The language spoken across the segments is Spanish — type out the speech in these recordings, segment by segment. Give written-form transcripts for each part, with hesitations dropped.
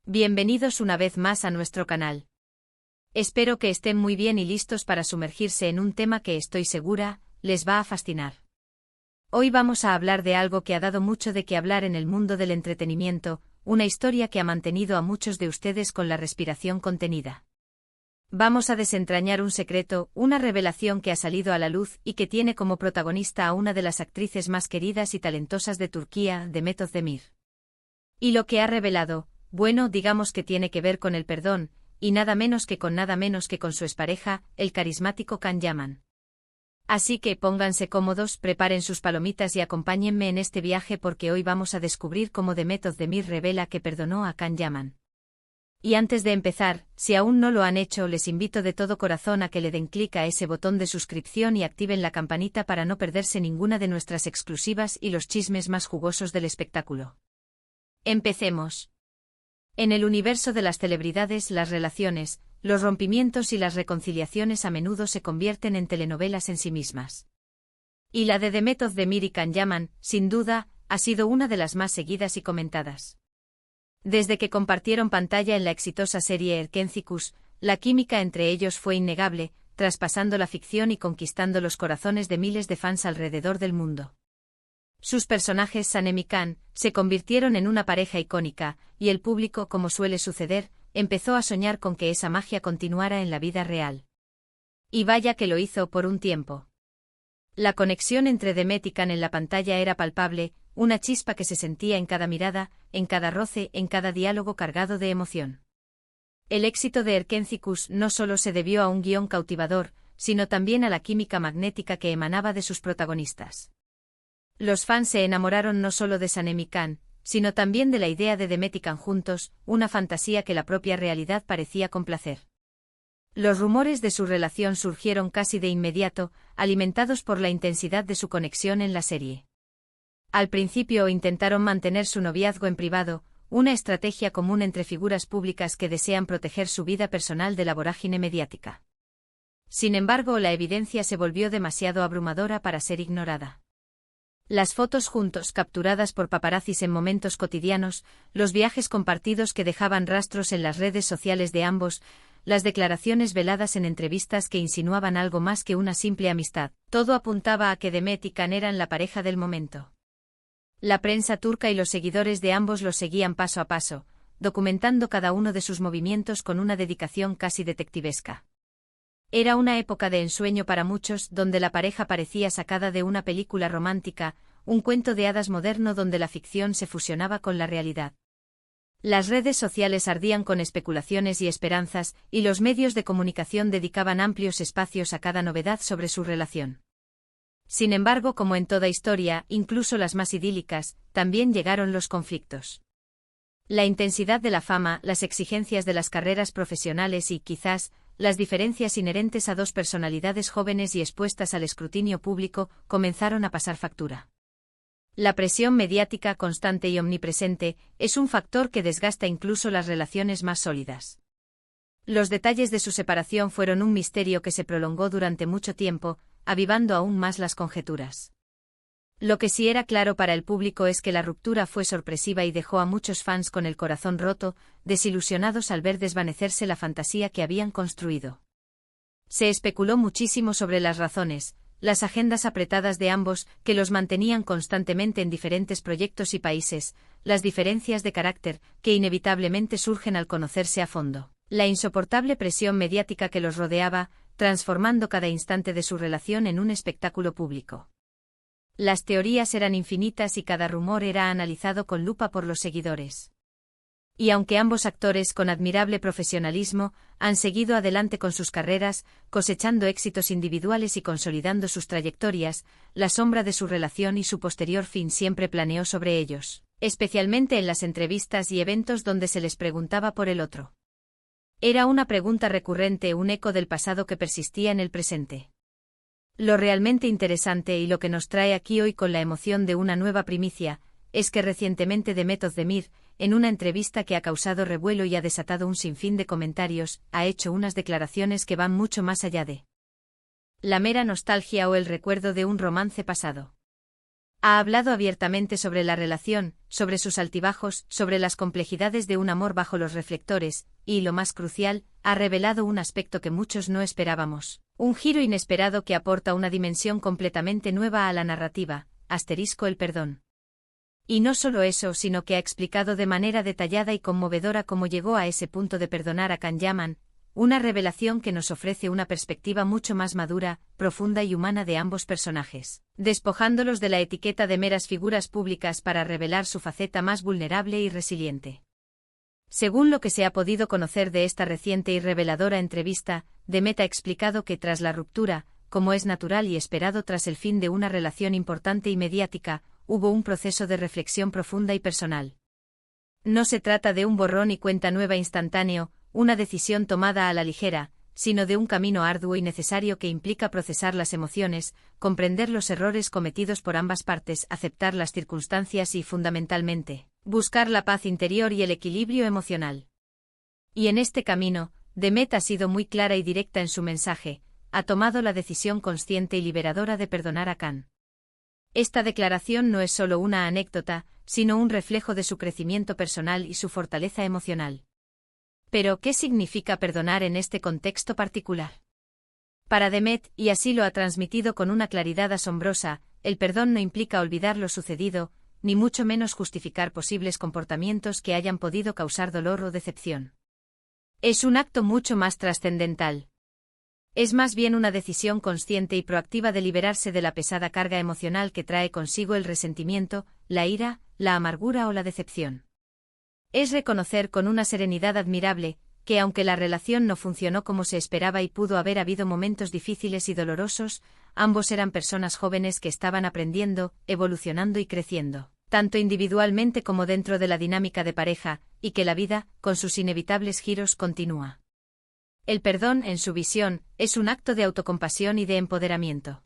Bienvenidos una vez más a nuestro canal. Espero que estén muy bien y listos para sumergirse en un tema que estoy segura, les va a fascinar. Hoy vamos a hablar de algo que ha dado mucho de qué hablar en el mundo del entretenimiento, una historia que ha mantenido a muchos de ustedes con la respiración contenida. Vamos a desentrañar un secreto, una revelación que ha salido a la luz y que tiene como protagonista a una de las actrices más queridas y talentosas de Turquía, Demet Özdemir. Y lo que ha revelado, bueno, digamos que tiene que ver con el perdón, y nada menos que con su expareja, el carismático Can Yaman. Así que pónganse cómodos, preparen sus palomitas y acompáñenme en este viaje porque hoy vamos a descubrir cómo Demet Özdemir revela que perdonó a Can Yaman. Y antes de empezar, si aún no lo han hecho, les invito de todo corazón a que le den clic a ese botón de suscripción y activen la campanita para no perderse ninguna de nuestras exclusivas y los chismes más jugosos del espectáculo. Empecemos. En el universo de las celebridades, las relaciones, los rompimientos y las reconciliaciones a menudo se convierten en telenovelas en sí mismas. Y la de Demet Özdemir y Can Yaman, sin duda, ha sido una de las más seguidas y comentadas. Desde que compartieron pantalla en la exitosa serie Erkencikus, la química entre ellos fue innegable, traspasando la ficción y conquistando los corazones de miles de fans alrededor del mundo. Sus personajes Sanem y Can se convirtieron en una pareja icónica, y el público, como suele suceder, empezó a soñar con que esa magia continuara en la vida real. Y vaya que lo hizo por un tiempo. La conexión entre Demet y Can en la pantalla era palpable, una chispa que se sentía en cada mirada, en cada roce, en cada diálogo cargado de emoción. El éxito de Erkencikus no solo se debió a un guión cautivador, sino también a la química magnética que emanaba de sus protagonistas. Los fans se enamoraron no solo de Sanem y Can, sino también de la idea de Demet y Can juntos, una fantasía que la propia realidad parecía complacer. Los rumores de su relación surgieron casi de inmediato, alimentados por la intensidad de su conexión en la serie. Al principio intentaron mantener su noviazgo en privado, una estrategia común entre figuras públicas que desean proteger su vida personal de la vorágine mediática. Sin embargo, la evidencia se volvió demasiado abrumadora para ser ignorada. Las fotos juntos capturadas por paparazzis en momentos cotidianos, los viajes compartidos que dejaban rastros en las redes sociales de ambos, las declaraciones veladas en entrevistas que insinuaban algo más que una simple amistad, todo apuntaba a que Demet y Can eran la pareja del momento. La prensa turca y los seguidores de ambos los seguían paso a paso, documentando cada uno de sus movimientos con una dedicación casi detectivesca. Era una época de ensueño para muchos, donde la pareja parecía sacada de una película romántica, un cuento de hadas moderno donde la ficción se fusionaba con la realidad. Las redes sociales ardían con especulaciones y esperanzas, y los medios de comunicación dedicaban amplios espacios a cada novedad sobre su relación. Sin embargo, como en toda historia, incluso las más idílicas, también llegaron los conflictos. La intensidad de la fama, las exigencias de las carreras profesionales y, quizás, las diferencias inherentes a dos personalidades jóvenes y expuestas al escrutinio público comenzaron a pasar factura. La presión mediática constante y omnipresente es un factor que desgasta incluso las relaciones más sólidas. Los detalles de su separación fueron un misterio que se prolongó durante mucho tiempo, avivando aún más las conjeturas. Lo que sí era claro para el público es que la ruptura fue sorpresiva y dejó a muchos fans con el corazón roto, desilusionados al ver desvanecerse la fantasía que habían construido. Se especuló muchísimo sobre las razones, las agendas apretadas de ambos, que los mantenían constantemente en diferentes proyectos y países, las diferencias de carácter, que inevitablemente surgen al conocerse a fondo, la insoportable presión mediática que los rodeaba, transformando cada instante de su relación en un espectáculo público. Las teorías eran infinitas y cada rumor era analizado con lupa por los seguidores. Y aunque ambos actores con admirable profesionalismo han seguido adelante con sus carreras, cosechando éxitos individuales y consolidando sus trayectorias, la sombra de su relación y su posterior fin siempre planeó sobre ellos, especialmente en las entrevistas y eventos donde se les preguntaba por el otro. Era una pregunta recurrente, un eco del pasado que persistía en el presente. Lo realmente interesante y lo que nos trae aquí hoy con la emoción de una nueva primicia, es que recientemente Demet Özdemir, en una entrevista que ha causado revuelo y ha desatado un sinfín de comentarios, ha hecho unas declaraciones que van mucho más allá de la mera nostalgia o el recuerdo de un romance pasado. Ha hablado abiertamente sobre la relación, sobre sus altibajos, sobre las complejidades de un amor bajo los reflectores, y, lo más crucial, ha revelado un aspecto que muchos no esperábamos, un giro inesperado que aporta una dimensión completamente nueva a la narrativa, el perdón. Y no solo eso, sino que ha explicado de manera detallada y conmovedora cómo llegó a ese punto de perdonar a Can Yaman, una revelación que nos ofrece una perspectiva mucho más madura, profunda y humana de ambos personajes, despojándolos de la etiqueta de meras figuras públicas para revelar su faceta más vulnerable y resiliente. Según lo que se ha podido conocer de esta reciente y reveladora entrevista, Demet ha explicado que tras la ruptura, como es natural y esperado tras el fin de una relación importante y mediática, hubo un proceso de reflexión profunda y personal. No se trata de un borrón y cuenta nueva instantáneo, una decisión tomada a la ligera, sino de un camino arduo y necesario que implica procesar las emociones, comprender los errores cometidos por ambas partes, aceptar las circunstancias y, fundamentalmente, buscar la paz interior y el equilibrio emocional. Y en este camino, Demet ha sido muy clara y directa en su mensaje, ha tomado la decisión consciente y liberadora de perdonar a Can. Esta declaración no es solo una anécdota, sino un reflejo de su crecimiento personal y su fortaleza emocional. Pero, ¿qué significa perdonar en este contexto particular? Para Demet, y así lo ha transmitido con una claridad asombrosa, el perdón no implica olvidar lo sucedido, ni mucho menos justificar posibles comportamientos que hayan podido causar dolor o decepción. Es un acto mucho más trascendental. Es más bien una decisión consciente y proactiva de liberarse de la pesada carga emocional que trae consigo el resentimiento, la ira, la amargura o la decepción. Es reconocer con una serenidad admirable, que aunque la relación no funcionó como se esperaba y pudo haber habido momentos difíciles y dolorosos, ambos eran personas jóvenes que estaban aprendiendo, evolucionando y creciendo, tanto individualmente como dentro de la dinámica de pareja, y que la vida, con sus inevitables giros, continúa. El perdón, en su visión, es un acto de autocompasión y de empoderamiento.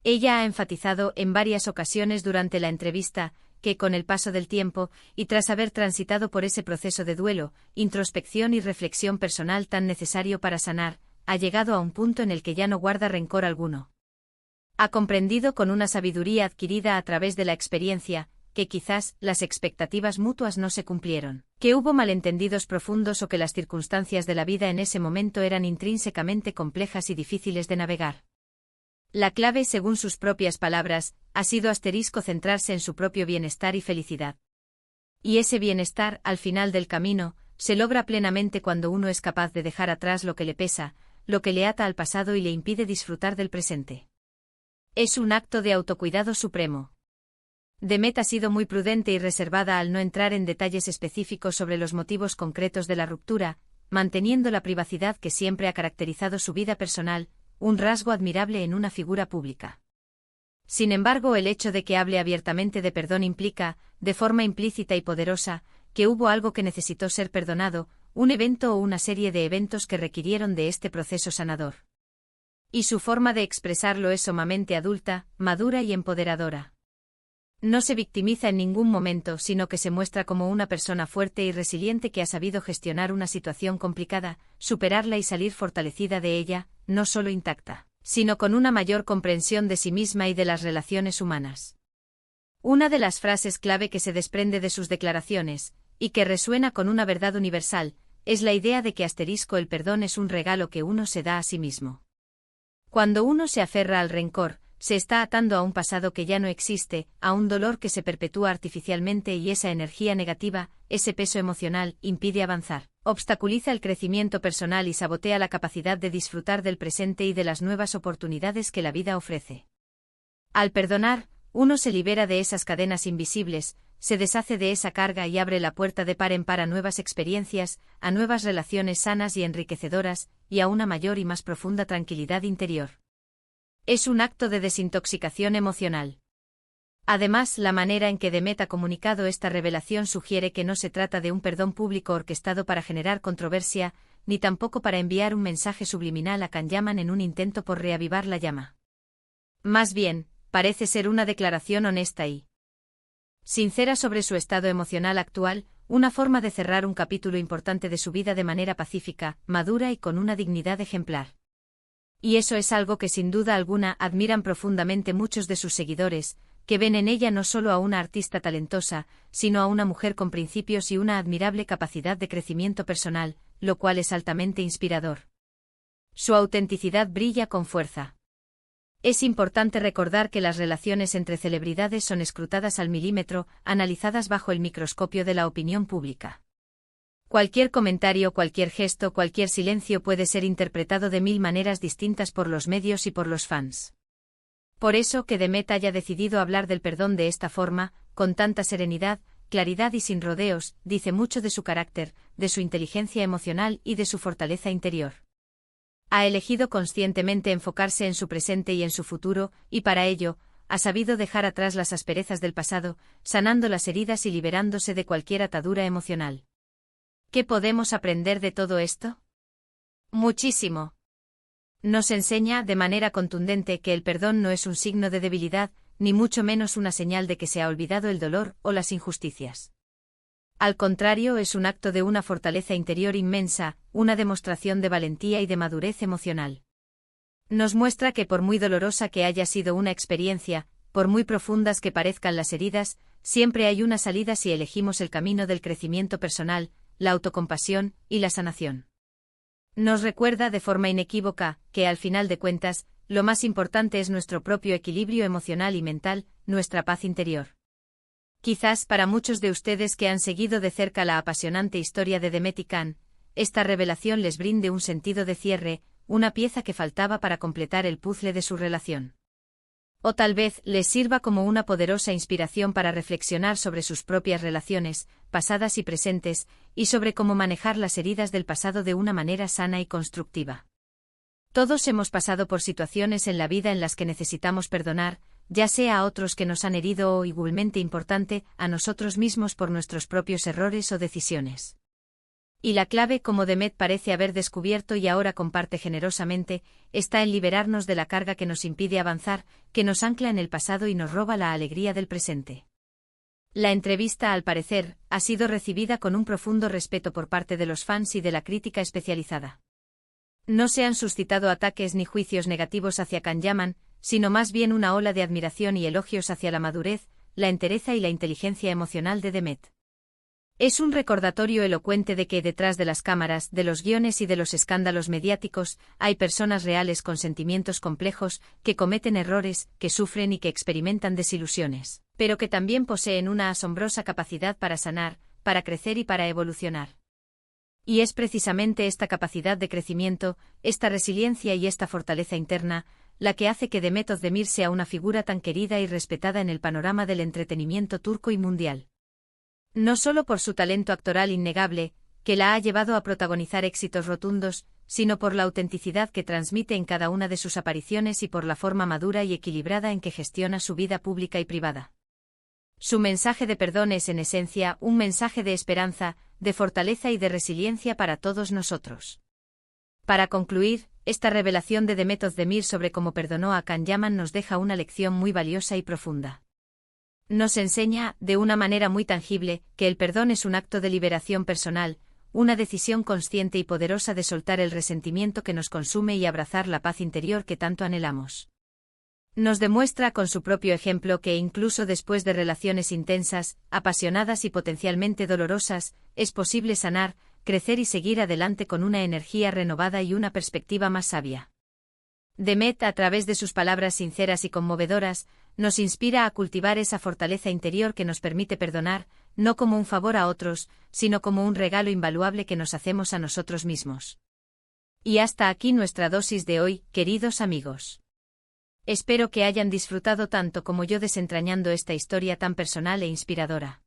Ella ha enfatizado en varias ocasiones durante la entrevista, que con el paso del tiempo, y tras haber transitado por ese proceso de duelo, introspección y reflexión personal tan necesario para sanar, ha llegado a un punto en el que ya no guarda rencor alguno. Ha comprendido con una sabiduría adquirida a través de la experiencia, que quizás las expectativas mutuas no se cumplieron, que hubo malentendidos profundos o que las circunstancias de la vida en ese momento eran intrínsecamente complejas y difíciles de navegar. La clave, según sus propias palabras, ha sido centrarse en su propio bienestar y felicidad. Y ese bienestar, al final del camino, se logra plenamente cuando uno es capaz de dejar atrás lo que le pesa, lo que le ata al pasado y le impide disfrutar del presente. Es un acto de autocuidado supremo. Demet ha sido muy prudente y reservada al no entrar en detalles específicos sobre los motivos concretos de la ruptura, manteniendo la privacidad que siempre ha caracterizado su vida personal, un rasgo admirable en una figura pública. Sin embargo, el hecho de que hable abiertamente de perdón implica, de forma implícita y poderosa, que hubo algo que necesitó ser perdonado, un evento o una serie de eventos que requirieron de este proceso sanador. Y su forma de expresarlo es sumamente adulta, madura y empoderadora. No se victimiza en ningún momento, sino que se muestra como una persona fuerte y resiliente que ha sabido gestionar una situación complicada, superarla y salir fortalecida de ella, no solo intacta, sino con una mayor comprensión de sí misma y de las relaciones humanas. Una de las frases clave que se desprende de sus declaraciones, y que resuena con una verdad universal, es la idea de que el perdón es un regalo que uno se da a sí mismo. Cuando uno se aferra al rencor, se está atando a un pasado que ya no existe, a un dolor que se perpetúa artificialmente y esa energía negativa, ese peso emocional, impide avanzar, obstaculiza el crecimiento personal y sabotea la capacidad de disfrutar del presente y de las nuevas oportunidades que la vida ofrece. Al perdonar, uno se libera de esas cadenas invisibles, se deshace de esa carga y abre la puerta de par en par a nuevas experiencias, a nuevas relaciones sanas y enriquecedoras, y a una mayor y más profunda tranquilidad interior. Es un acto de desintoxicación emocional. Además, la manera en que Demet ha comunicado esta revelación sugiere que no se trata de un perdón público orquestado para generar controversia, ni tampoco para enviar un mensaje subliminal a Can Yaman en un intento por reavivar la llama. Más bien, parece ser una declaración honesta y sincera sobre su estado emocional actual, una forma de cerrar un capítulo importante de su vida de manera pacífica, madura y con una dignidad ejemplar. Y eso es algo que sin duda alguna admiran profundamente muchos de sus seguidores, que ven en ella no solo a una artista talentosa, sino a una mujer con principios y una admirable capacidad de crecimiento personal, lo cual es altamente inspirador. Su autenticidad brilla con fuerza. Es importante recordar que las relaciones entre celebridades son escrutadas al milímetro, analizadas bajo el microscopio de la opinión pública. Cualquier comentario, cualquier gesto, cualquier silencio puede ser interpretado de 1000 maneras distintas por los medios y por los fans. Por eso que Demet haya decidido hablar del perdón de esta forma, con tanta serenidad, claridad y sin rodeos, dice mucho de su carácter, de su inteligencia emocional y de su fortaleza interior. Ha elegido conscientemente enfocarse en su presente y en su futuro, y para ello, ha sabido dejar atrás las asperezas del pasado, sanando las heridas y liberándose de cualquier atadura emocional. ¿Qué podemos aprender de todo esto? Muchísimo. Nos enseña de manera contundente que el perdón no es un signo de debilidad, ni mucho menos una señal de que se ha olvidado el dolor o las injusticias. Al contrario, es un acto de una fortaleza interior inmensa, una demostración de valentía y de madurez emocional. Nos muestra que por muy dolorosa que haya sido una experiencia, por muy profundas que parezcan las heridas, siempre hay una salida si elegimos el camino del crecimiento personal, la autocompasión y la sanación. Nos recuerda de forma inequívoca que, al final de cuentas, lo más importante es nuestro propio equilibrio emocional y mental, nuestra paz interior. Quizás para muchos de ustedes que han seguido de cerca la apasionante historia de Demet y Can, esta revelación les brinde un sentido de cierre, una pieza que faltaba para completar el puzzle de su relación. O tal vez les sirva como una poderosa inspiración para reflexionar sobre sus propias relaciones, pasadas y presentes, y sobre cómo manejar las heridas del pasado de una manera sana y constructiva. Todos hemos pasado por situaciones en la vida en las que necesitamos perdonar, ya sea a otros que nos han herido o, igualmente importante, a nosotros mismos por nuestros propios errores o decisiones. Y la clave, como Demet parece haber descubierto y ahora comparte generosamente, está en liberarnos de la carga que nos impide avanzar, que nos ancla en el pasado y nos roba la alegría del presente. La entrevista, al parecer, ha sido recibida con un profundo respeto por parte de los fans y de la crítica especializada. No se han suscitado ataques ni juicios negativos hacia Can Yaman, sino más bien una ola de admiración y elogios hacia la madurez, la entereza y la inteligencia emocional de Demet. Es un recordatorio elocuente de que detrás de las cámaras, de los guiones y de los escándalos mediáticos, hay personas reales con sentimientos complejos, que cometen errores, que sufren y que experimentan desilusiones, pero que también poseen una asombrosa capacidad para sanar, para crecer y para evolucionar. Y es precisamente esta capacidad de crecimiento, esta resiliencia y esta fortaleza interna, la que hace que Demet Özdemir sea una figura tan querida y respetada en el panorama del entretenimiento turco y mundial. No solo por su talento actoral innegable, que la ha llevado a protagonizar éxitos rotundos, sino por la autenticidad que transmite en cada una de sus apariciones y por la forma madura y equilibrada en que gestiona su vida pública y privada. Su mensaje de perdón es en esencia un mensaje de esperanza, de fortaleza y de resiliencia para todos nosotros. Para concluir, esta revelación de Demet Özdemir sobre cómo perdonó a Can Yaman nos deja una lección muy valiosa y profunda. Nos enseña, de una manera muy tangible, que el perdón es un acto de liberación personal, una decisión consciente y poderosa de soltar el resentimiento que nos consume y abrazar la paz interior que tanto anhelamos. Nos demuestra con su propio ejemplo que incluso después de relaciones intensas, apasionadas y potencialmente dolorosas, es posible sanar, crecer y seguir adelante con una energía renovada y una perspectiva más sabia. Demet, a través de sus palabras sinceras y conmovedoras, nos inspira a cultivar esa fortaleza interior que nos permite perdonar, no como un favor a otros, sino como un regalo invaluable que nos hacemos a nosotros mismos. Y hasta aquí nuestra dosis de hoy, queridos amigos. Espero que hayan disfrutado tanto como yo desentrañando esta historia tan personal e inspiradora.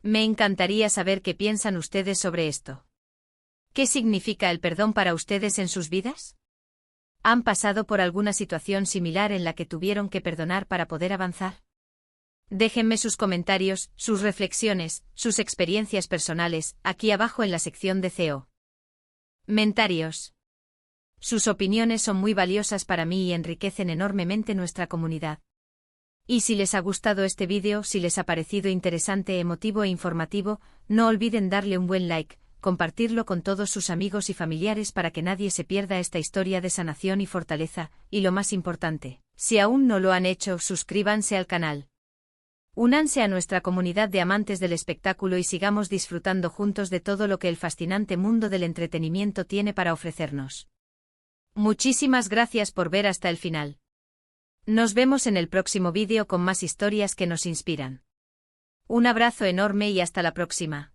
Me encantaría saber qué piensan ustedes sobre esto. ¿Qué significa el perdón para ustedes en sus vidas? ¿Han pasado por alguna situación similar en la que tuvieron que perdonar para poder avanzar? Déjenme sus comentarios, sus reflexiones, sus experiencias personales, aquí abajo en la sección de comentarios. Sus opiniones son muy valiosas para mí y enriquecen enormemente nuestra comunidad. Y si les ha gustado este vídeo, si les ha parecido interesante, emotivo e informativo, no olviden darle un buen like, compartirlo con todos sus amigos y familiares para que nadie se pierda esta historia de sanación y fortaleza, y lo más importante, Si aún no lo han hecho, suscríbanse al canal. Únanse a nuestra comunidad de amantes del espectáculo y sigamos disfrutando juntos de todo lo que el fascinante mundo del entretenimiento tiene para ofrecernos. Muchísimas gracias por ver hasta el final. Nos vemos en el próximo vídeo con más historias que nos inspiran. Un abrazo enorme y hasta la próxima.